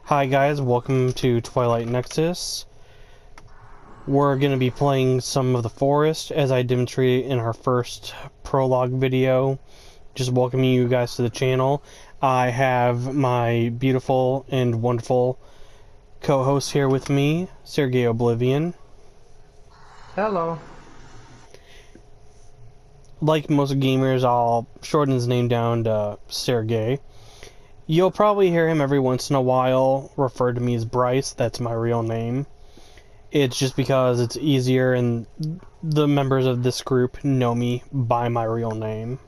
Hi guys, welcome to Twilight Nexus. We're going to be playing some of the forest as I demonstrated in our first prologue video. Just welcoming you guys to the channel. I have my beautiful and wonderful co-host here with me, Sergey Oblivion. Hello. Like most gamers, I'll shorten his name down to Sergey. You'll probably hear him every once in a while refer to me as Bryce. That's my real name. It's just because it's easier and the members of this group know me by my real name.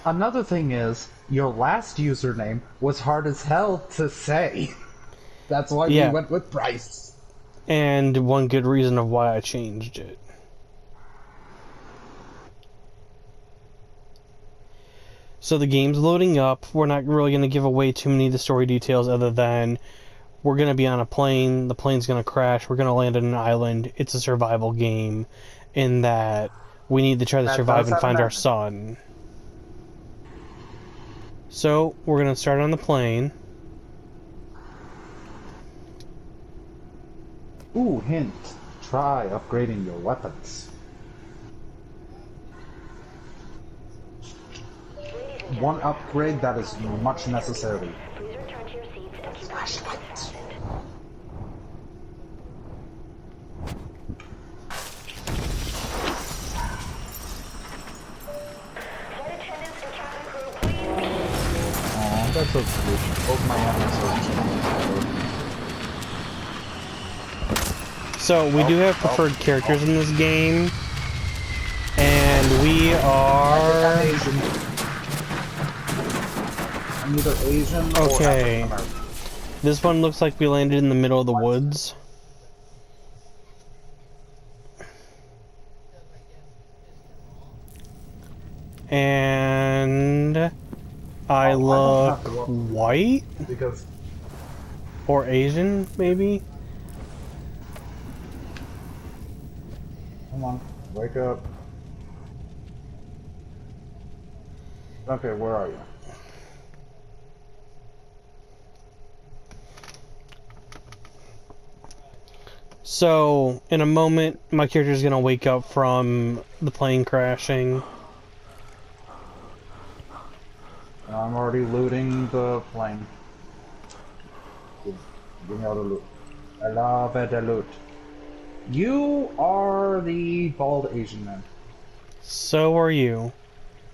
Another thing is, your last username was hard as hell to say. That's why we went with Bryce. And one good reason of why I changed it. So the game's loading up. We're not really going to give away too many of the story details other than we're going to be on a plane, the plane's going to crash, we're going to land on an island. It's a survival game in that we need to try to survive and find our son. So, we're going to start on the plane. Ooh, hint. Try upgrading your weapons. One upgrade that is much necessary. Flashlight. That's so cute. Both my So, we do have preferred characters in this game. And we are... I'm either Asian okay. or African-American. This one looks like we landed in the middle of the woods. And I look white? Because or Asian, maybe? come on, wake up. Okay, where are you? So, in a moment, my character's gonna wake up from the plane crashing. I'm already looting the plane. Give me all the loot. I love it, the loot. You are the bald Asian man. So are you.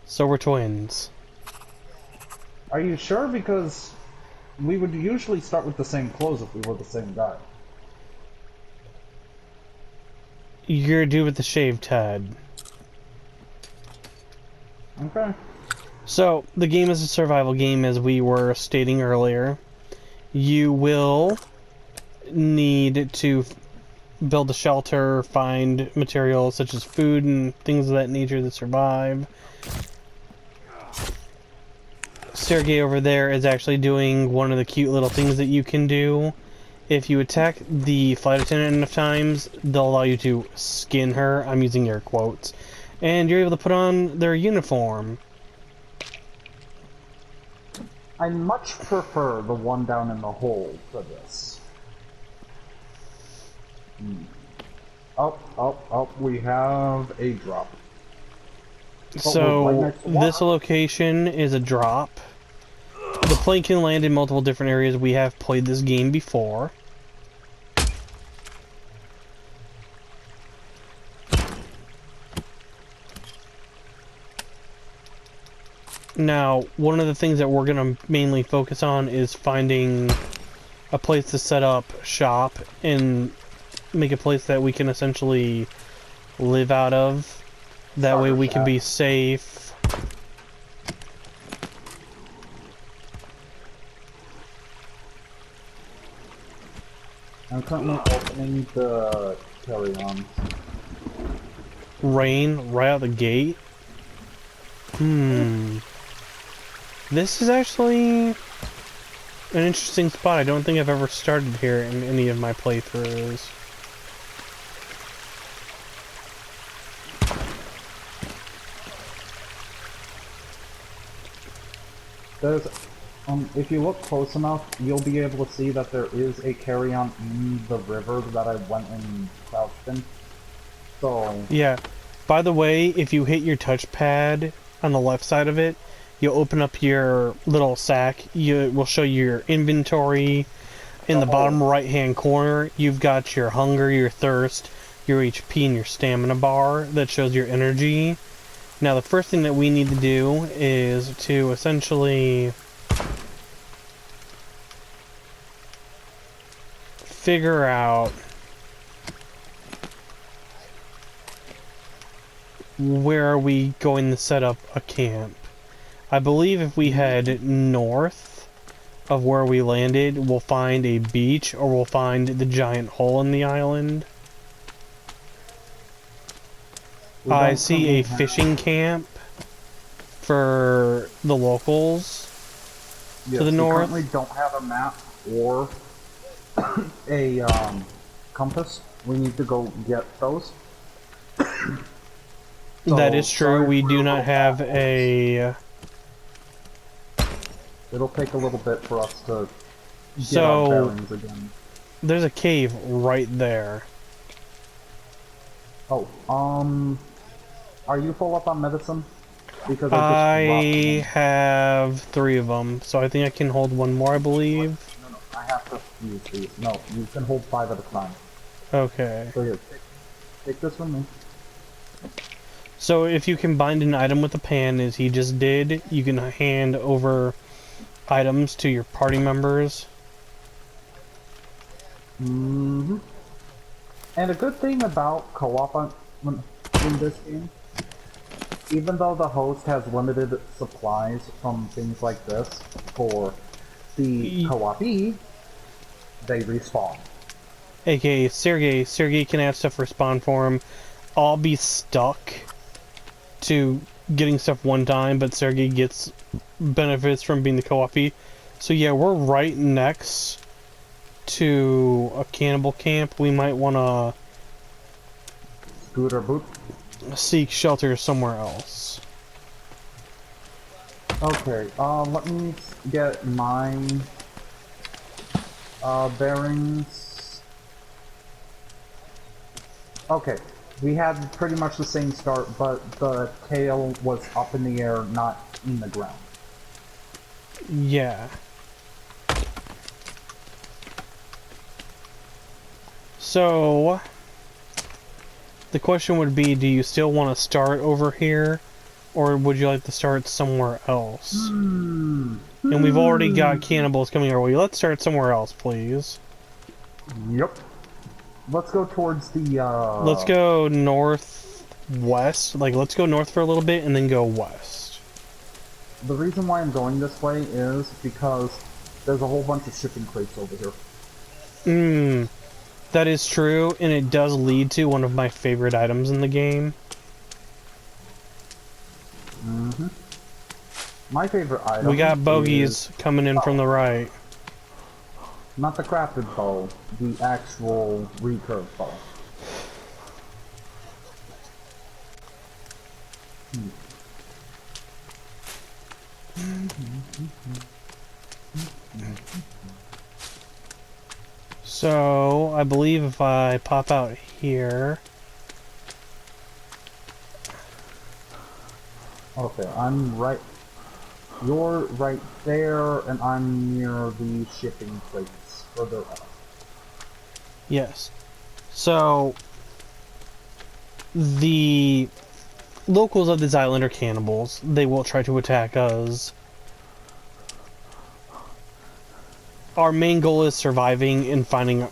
So we're twins. Are you sure? Because we would usually start with the same clothes if we were the same guy. You're a dude with the shaved head. Okay. So, the game is a survival game, as we were stating earlier. You will need to build a shelter, find materials such as food and things of that nature to survive. Sergey over there is actually doing one of the cute little things that you can do. If you attack the flight attendant enough times, they'll allow you to skin her. I'm using air quotes. And you're able to put on their uniform. I much prefer the one down in the hole to this. Oh, we have a drop. So, this location is a drop. The plane can land in multiple different areas. We have played this game before. Now, one of the things that we're going to mainly focus on is finding a place to set up shop and make a place that we can essentially live out of. That way we can be safe. I'm currently opening the carry-on. Rain right out the gate. This is actually an interesting spot. I don't think I've ever started here in any of my playthroughs. There's If you look close enough, you'll be able to see that there is a carry-on in the river that I went and crouched in. So... Yeah. By the way, if you hit your touchpad on the left side of it, you'll open up your little sack. It will show you your inventory. In the bottom right-hand corner, you've got your hunger, your thirst, your HP, and your stamina bar that shows your energy. Now, the first thing that we need to do is to essentially figure out where are we going to set up a camp. I believe if we head north of where we landed, we'll find a beach, or we'll find the giant hole in the island. I see a fishing camp for the locals to the north. We currently don't have a map or a compass. We need to go get those. That is true. We do not have a... It'll take a little bit for us to get our bearings again. There's a cave right there. Oh, are you full up on medicine? Because I have 3 of them, so I think I can hold 1 more, I believe. No, I have to use these. No, you can hold 5 at a time. Okay. So here, take this from me. So if you combined an item with a pan, as he just did, you can hand over items to your party members. Mm-hmm. And a good thing about co-op in this game, even though the host has limited supplies from things like this, for the co-opee, they respawn. AKA Sergey. Sergey can have stuff respawn for him. I'll be stuck to getting stuff one time, but Sergey gets benefits from being the co-opee. So yeah, we're right next to a cannibal camp. We might want to Scooter boot. Seek shelter somewhere else. Okay, let me get my bearings. Okay, we had pretty much the same start, but the tail was up in the air, not in the ground. Yeah. So, the question would be, do you still want to start over here, or would you like to start somewhere else? And we've already got cannibals coming our way. Let's start somewhere else, please. Yep. Let's go towards the, Let's go northwest. Like, let's go north for a little bit and then go west. The reason why I'm going this way is because there's a whole bunch of shipping crates over here. That is true, and it does lead to one of my favorite items in the game. My favorite item. We got bogeys coming in from the right. Not the crafted bow, the actual recurve bow. So, I believe if I pop out here... Okay, I'm right... You're right there, and I'm near the shipping crates further up. Yes. So, the locals of this island are cannibals. They will try to attack us. Our main goal is surviving and finding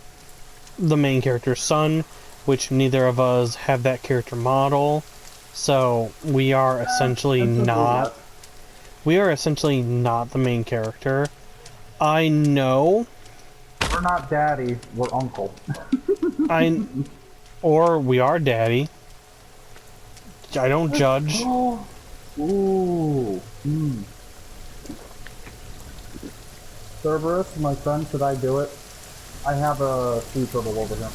the main character's son, which neither of us have that character model. So, we are essentially not... We are essentially not the main character. I know... We're not daddy, we're uncle. Or we are daddy. I don't judge. Ooh. Cerberus, my friend, should I do it? I have a sea turtle over here.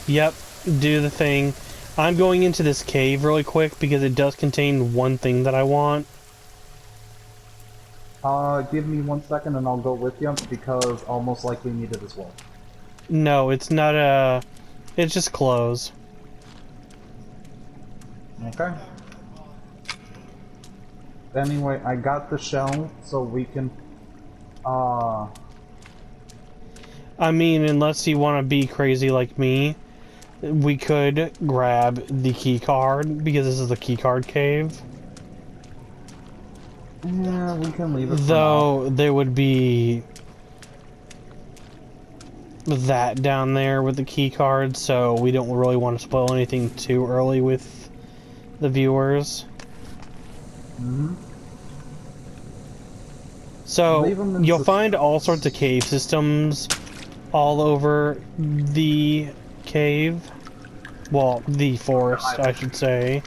Yep, do the thing. I'm going into this cave really quick because it does contain one thing that I want. Give me 1 second and I'll go with you, because I'll most likely need it as well. No, it's not a... It's just clothes. Okay. Anyway, I got the shell, so we can, I mean, unless you want to be crazy like me, we could grab the key card, because this is the key card cave. yeah, we can leave it for now. Though, there would be that down there with the key card, so we don't really want to spoil anything too early with the viewers. Mm-hmm. So, you'll suspense. find all sorts of cave systems all over the cave. Well, the forest, I should say.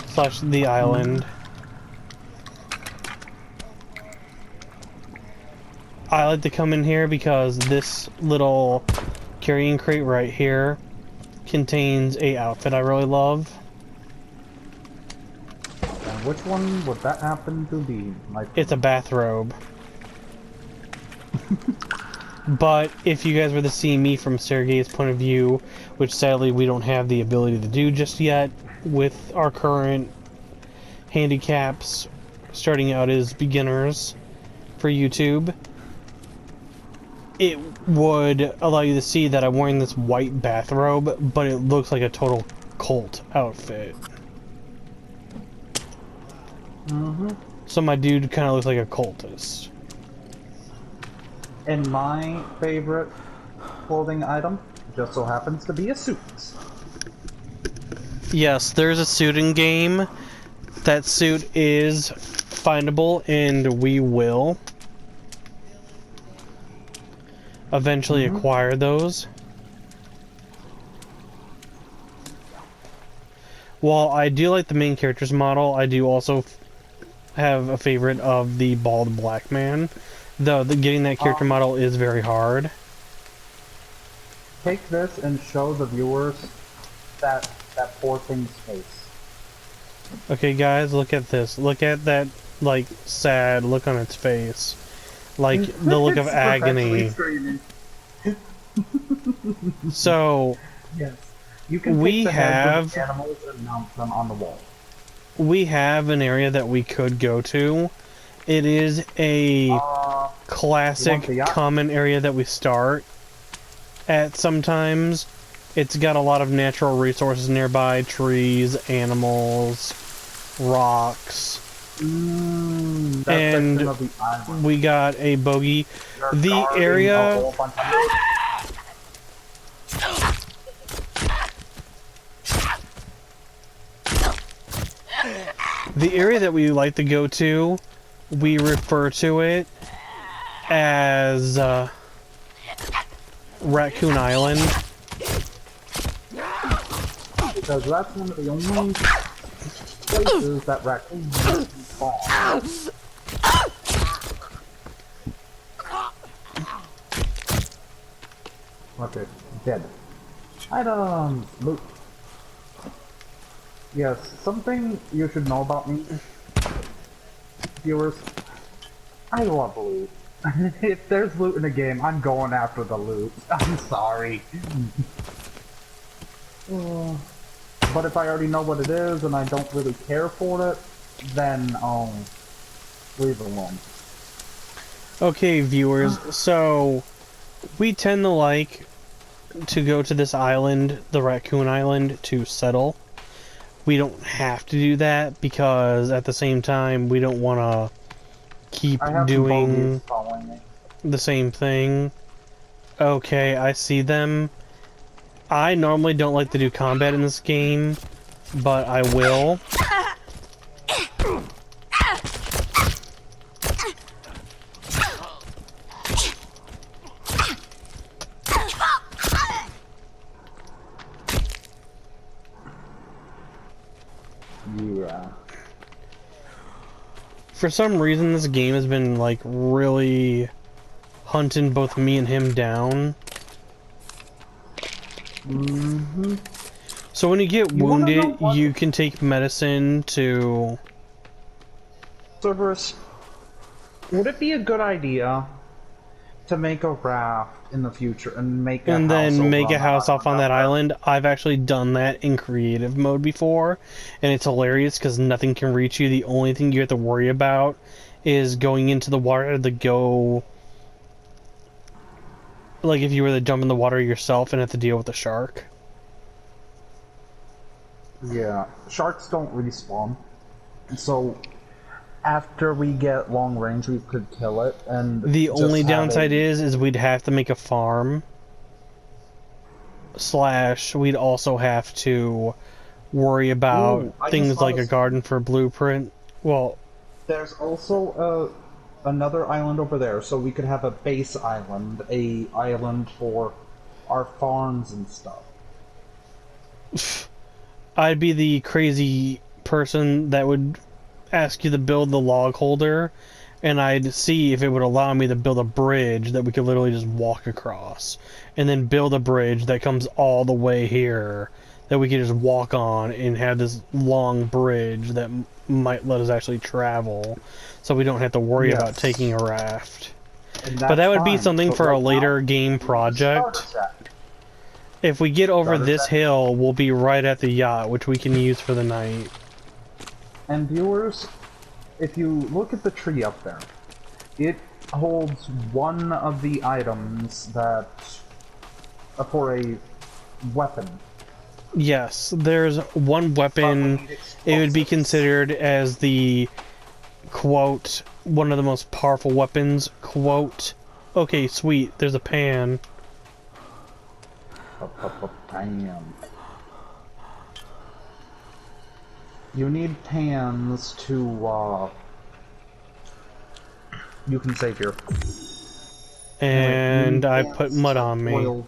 Slash the island. I like to come in here because this little carrying crate right here contains a outfit I really love. And which one would that happen to be? It's a bathrobe. But if you guys were to see me from Sergei's point of view, which sadly we don't have the ability to do just yet with our current handicaps starting out as beginners for YouTube, it would allow you to see that I'm wearing this white bathrobe, but it looks like a total cult outfit. Mm-hmm. So my dude kind of looks like a cultist. And my favorite clothing item just so happens to be a suit. Yes, there's a suit in game. That suit is findable, and we will eventually acquire those. While I do like the main character's model, I do also have a favorite of the bald black man. Though getting that character model is very hard. Take this and show the viewers that poor thing's face. Okay, guys, look at this. Look at that, like, sad look on its face. Like, the look of agony. So, yes. You can we take the heads of have the animals and mount them on the wall. We have an area that we could go to. It is a classic common area that we start at sometimes. It's got a lot of natural resources nearby, trees, animals, rocks. And we got a bogey. The area... The area that we like to go to, we refer to it as Raccoon Island. Because that's one of the only places that raccoons spawn. Okay, dead. Items, loot. Yes, something you should know about me, viewers. I love loot. If there's loot in a game, I'm going after the loot. I'm sorry. But if I already know what it is and I don't really care for it, then I'll leave it alone. Okay, viewers, so we tend to like to go to this island, the Raccoon Island, to settle. We don't have to do that because at the same time we don't want to keep doing the same thing. Okay, I see them. I normally don't like to do combat in this game, but I will. Yeah. For some reason, this game has been, like, really hunting both me and him down. So when you get wounded, you can take medicine to... Cerberus, Would it be a good idea to make a raft in the future and make a And house then over make on a the house off island on out that there? island. I've actually done that in creative mode before, and it's hilarious because nothing can reach you. The only thing you have to worry about is going into the water to go. Like if you were to jump in the water yourself and have to deal with the shark. Yeah, sharks don't respawn. So after we get long range, we could kill it and The just only have downside a. is we'd have to make a farm. Slash, we'd also have to worry about Ooh, I just things thought like of a garden something. for blueprint. Well, There's also another island over there, so we could have a base island, a island for our farms and stuff. I'd be the crazy person that would ask you to build the log holder, and I'd see if it would allow me to build a bridge that we could literally just walk across, and then build a bridge that comes all the way here that we could just walk on and have this long bridge that might let us actually travel, so we don't have to worry about taking Yes, a raft. and But that that's would be fine. something But for a right now, later game we need a starter project. set. If we get over Starter this set. hill, we'll be right at the yacht, which we can use for the night. And viewers, if you look at the tree up there, it holds one of the items that for a weapon. Yes, there's one But we weapon. need It would be explosives. considered as the quote, one of the most powerful weapons, quote. Okay, sweet, there's a pan. Bam. You need pans to, you can save here. Anyway, you And need I put pans mud to on me.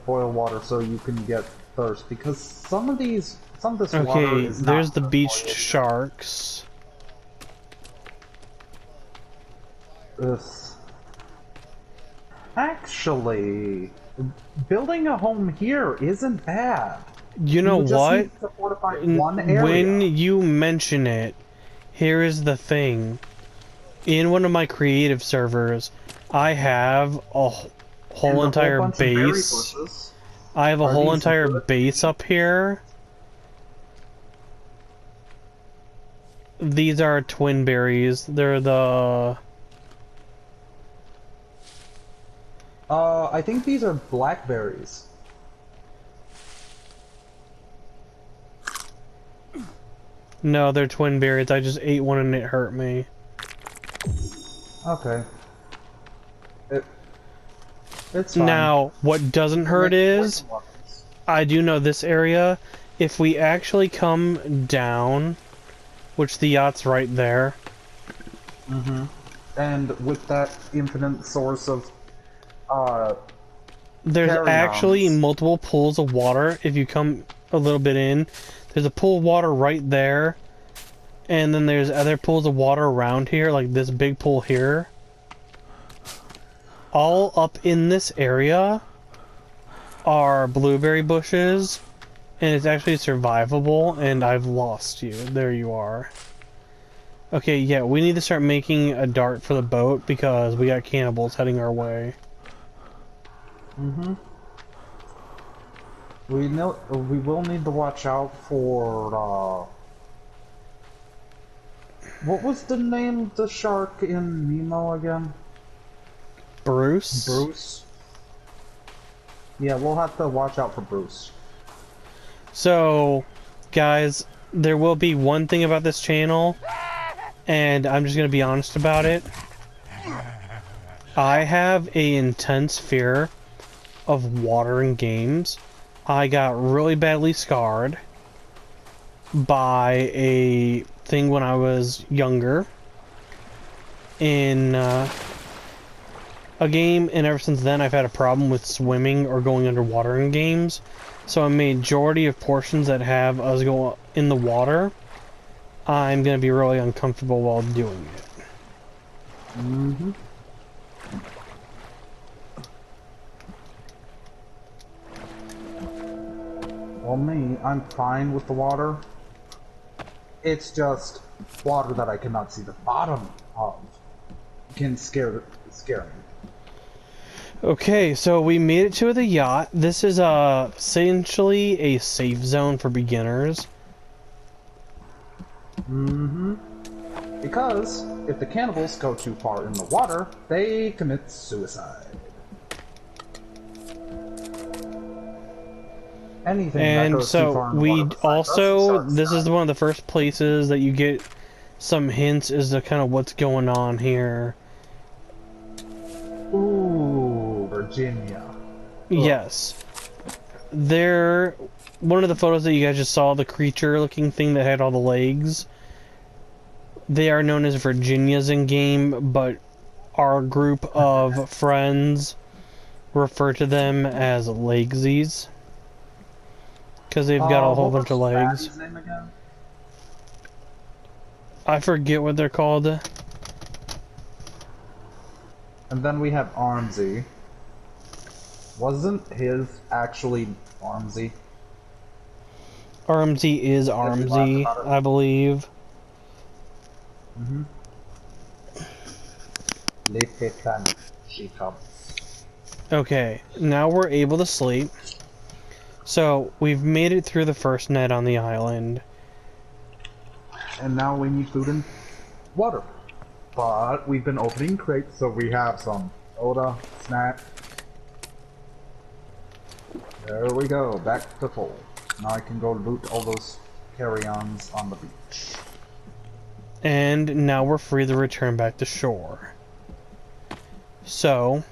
boil water so you can get thirst, because some of this water Okay, is there's not the beached good for sharks. you. Ugh. Actually, building a home here isn't bad. You know You just what? need to fortify one area. When you mention it, here is the thing. In one of my creative servers, I have a whole And a whole entire bunch of berry base. bushes. I have a Are whole these entire good? base up here. These are twin berries. They're the... I think these are blackberries. No, they're twin berries. I just ate one and it hurt me. Okay. It, it's fine. Now, what doesn't hurt Make is, poison weapons. I do know this area, if we actually come down, which the yacht's right there. Mm-hmm. And with that infinite source of, There's actually carry-ons. multiple pools of water if you come a little bit in. There's a pool of water right there. And then there's other pools of water around here, like this big pool here. All up in this area are blueberry bushes. And it's actually survivable, and I've lost you. There you are. Okay, yeah, we need to start making a dart for the boat because we got cannibals heading our way. Mm-hmm. We will need to watch out for, what was the name of the shark in Nemo again? Bruce? Bruce? Yeah, we'll have to watch out for Bruce. So, guys, there will be one thing about this channel, and I'm just going to be honest about it. I have an intense fear of water in games. I got really badly scarred by a thing when I was younger in a game, and ever since then I've had a problem with swimming or going underwater in games. So a majority of portions that have us go in the water, I'm going to be really uncomfortable while doing it. Mm-hmm. Well, me, I'm fine with the water. It's just water that I cannot see the bottom of can scare me. Okay, so we made it to the yacht. This is essentially a safe zone for beginners. Mm-hmm. Because if the cannibals go too far in the water, they commit suicide. Anything that And goes too so far in the water we besides us also, starts this is dying. one of the first places that you get some hints as to kind of what's going on here. Ooh, Virginia. Ugh. Yes. There, one of the photos that you guys just saw, the creature looking thing that had all the legs, they are known as Virginias in game, but our group of friends refer to them as legsies. Because they've got a whole What bunch of was legs. Fatty's name again? I forget what they're called. And then we have Armsy. Wasn't his actually Armsy? Armsy is Did we laugh Armsy, about it? I believe. Mm-hmm. Les Pétans, she comes. Okay, now we're able to sleep. So, we've made it through the first night on the island. And now we need food and water. But we've been opening crates, so we have some soda, snack. There we go, back to full. Now I can go loot all those carry-ons on the beach. And now we're free to return back to shore. So,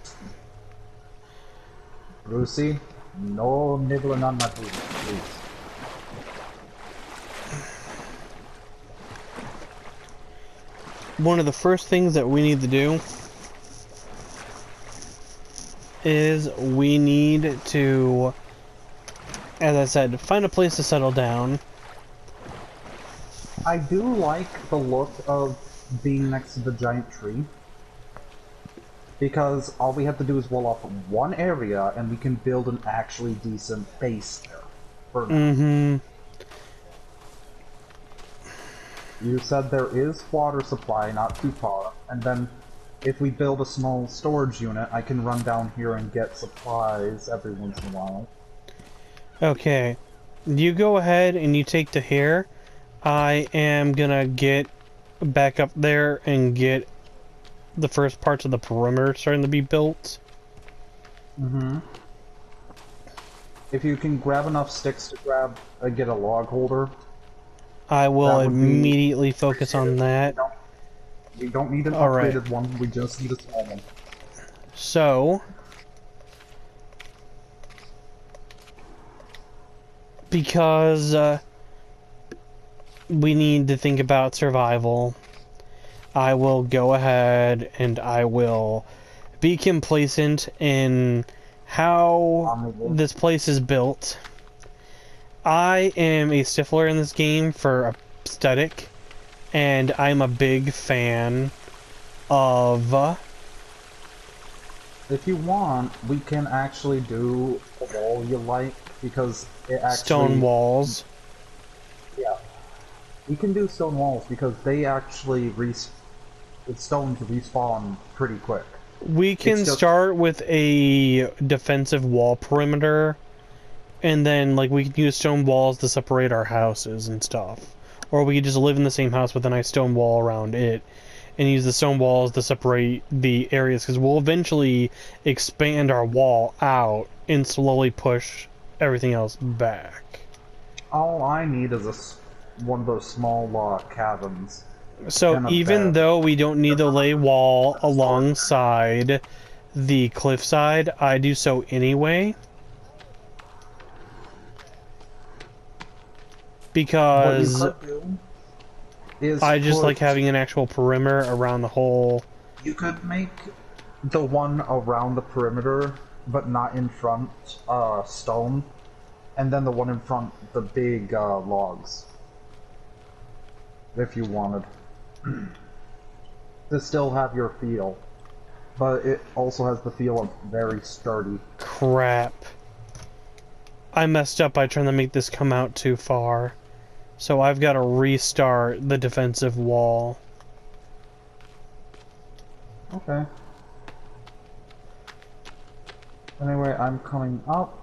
Lucy, no nibbling on my food, please. one of the first things that we need to do is we need to, as I said, find a place to settle down. I do like the look of being next to the giant tree. Because all we have to do is wall off one area and we can build an actually decent base there. For now. Mm-hmm. You said there is water supply not too far, and then if we build a small storage unit, I can run down here and get supplies every once in a while. Okay. You go ahead and you take the hair. I am gonna get back up there and get the first parts of the perimeter starting to be built. Mm-hmm. If you can grab enough sticks to get a log holder, I will that would be immediately focus on that. We don't need an Alright. upgraded one, we just need a small one. So, because we need to think about survival, I will go ahead and I will be complacent in how this place is built. I am a stifler in this game for aesthetic, and I'm a big fan of... If you want, we can actually do a wall you like, because it actually... stone walls. Yeah. We can do stone walls, because they actually stones respawn pretty quick. We can start with a defensive wall perimeter, and then like we can use stone walls to separate our houses and stuff. Or we could just live in the same house with a nice stone wall around it, and use the stone walls to separate the areas, because we'll eventually expand our wall out and slowly push everything else back. All I need is one of those small cabins. So even though we don't need to lay wall alongside the cliffside, I do so anyway. Because I just like having an actual perimeter around the whole... You could make the one around the perimeter, but not in front, stone. And then the one in front, the big logs. If you wanted. To still have your feel. But it also has the feel of very sturdy. Crap. I messed up by trying to make this come out too far. So I've got to restart the defensive wall. Okay. Anyway, I'm coming up.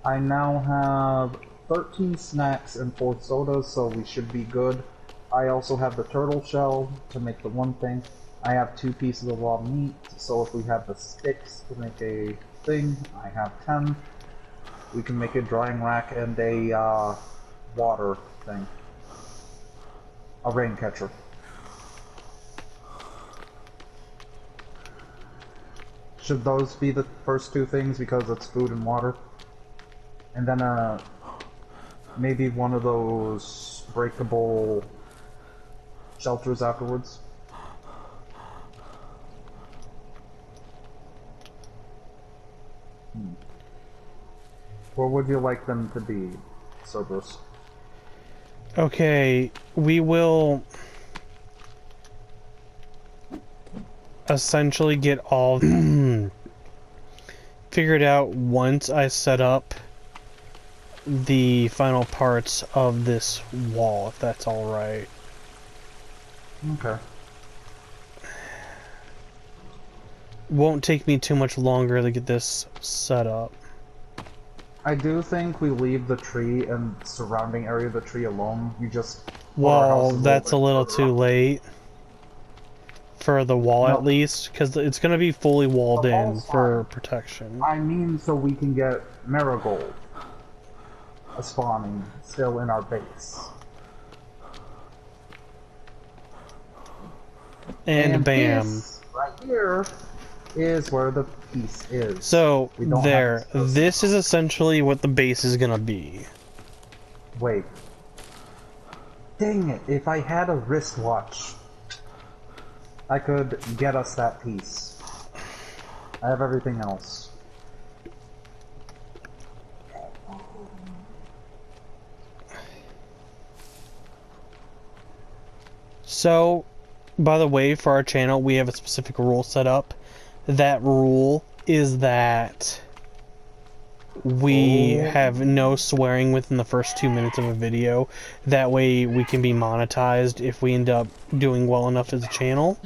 I now have 13 snacks and 4 sodas, so we should be good. I also have the turtle shell to make the one thing. I have 2 pieces of raw meat, so if we have the sticks to make a thing, I have 10. We can make a drying rack and a water thing. A rain catcher. Should those be the first 2 things because it's food and water? And then maybe one of those breakable shelters afterwards. What would you like them to be, Cerberus? Okay, we will essentially get all figured out once I set up the final parts of this wall, if that's alright. Okay. Won't take me too much longer to get this set up. I do think we leave the tree and surrounding area of the tree alone. We just Well, that's a little too late. For the wall, No. at least, because it's going to be fully walled The in wall's for fine. protection. I mean, so we can get marigold spawning still in our base. And bam. This right here is where the piece is. So, We don't there. have This is essentially what the base is going to be. Wait. Dang it, if I had a wristwatch, I could get us that piece. I have everything else. So, by the way, for our channel, we have a specific rule set up. That rule is that we have no swearing within the first 2 minutes of a video. That way we can be monetized if we end up doing well enough as a channel.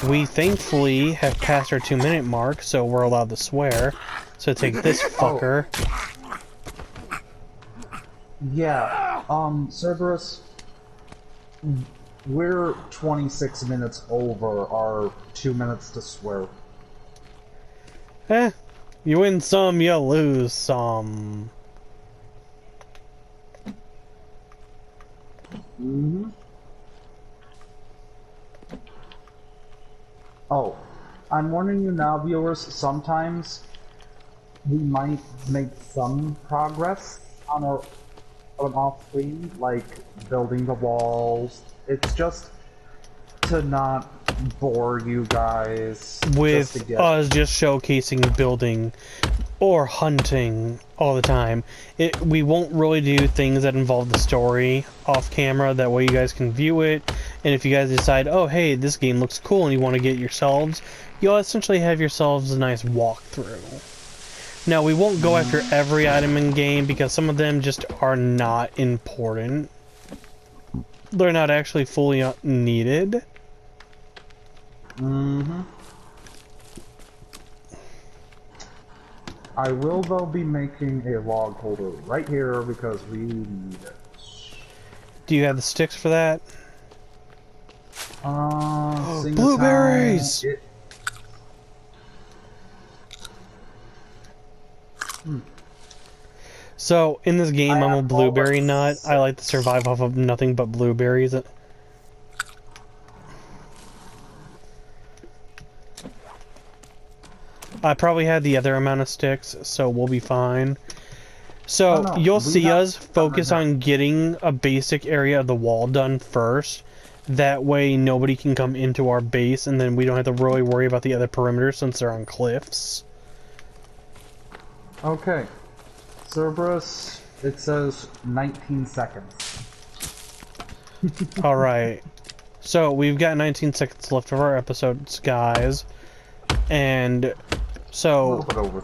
We thankfully have passed our 2-minute mark, so we're allowed to swear. So take this fucker. Yeah, Cerberus, we're 26 minutes over our 2 minutes to swear. Eh, you win some, you lose some. Mm-hmm. Oh, I'm warning you now, viewers, sometimes we might make some progress on our off screen, like building the walls. It's just to not bore you guys With just to get... us just showcasing building or hunting all the time. We won't really do things that involve the story off camera, that way you guys can view it, and if you guys decide, oh hey, this game looks cool and you want to get it yourselves, you'll essentially have yourselves a nice walkthrough. Now, we won't go after every item in game because some of them just are not important. They're not actually fully needed. Mm-hmm. I will, though, be making a log holder right here because we need it. Do you have the sticks for that? Blueberries! So, in this game, I'm a blueberry nut. I like to survive off of nothing but blueberries. I probably had the other amount of sticks, so we'll be fine. So, you'll see us focus on getting a basic area of the wall done first. That way, nobody can come into our base, and then we don't have to really worry about the other perimeters since they're on cliffs. Okay. Cerberus, it says 19 seconds. Alright. So, we've got 19 seconds left of our episodes, guys. And so... A little bit over.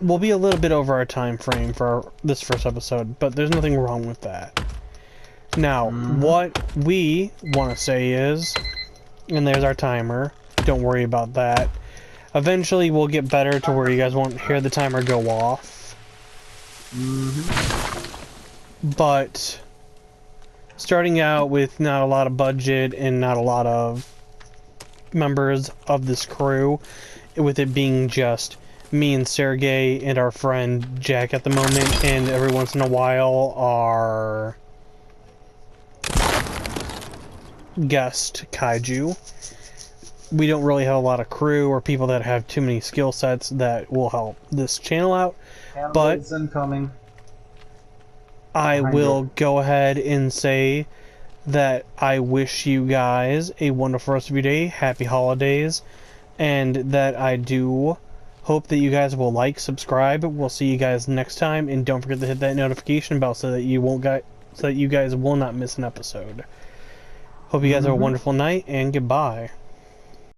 We'll be a little bit over our time frame for this first episode, but there's nothing wrong with that. Now, what we want to say is, And there's our timer. Don't worry about that. Eventually we'll get better to where you guys won't hear the timer go off. But starting out with not a lot of budget and not a lot of members of this crew, with it being just me and Sergey and our friend Jack at the moment, and every once in a while our guest Kaiju. We don't really have a lot of crew or people that have too many skill sets that will help this channel out, but incoming. I will go ahead and say that I wish you guys a wonderful rest of your day, happy holidays, and that I do hope that you guys will like, subscribe. We'll see you guys next time, and don't forget to hit that notification bell so that you guys will not miss an episode. Hope you guys have a wonderful night, and goodbye.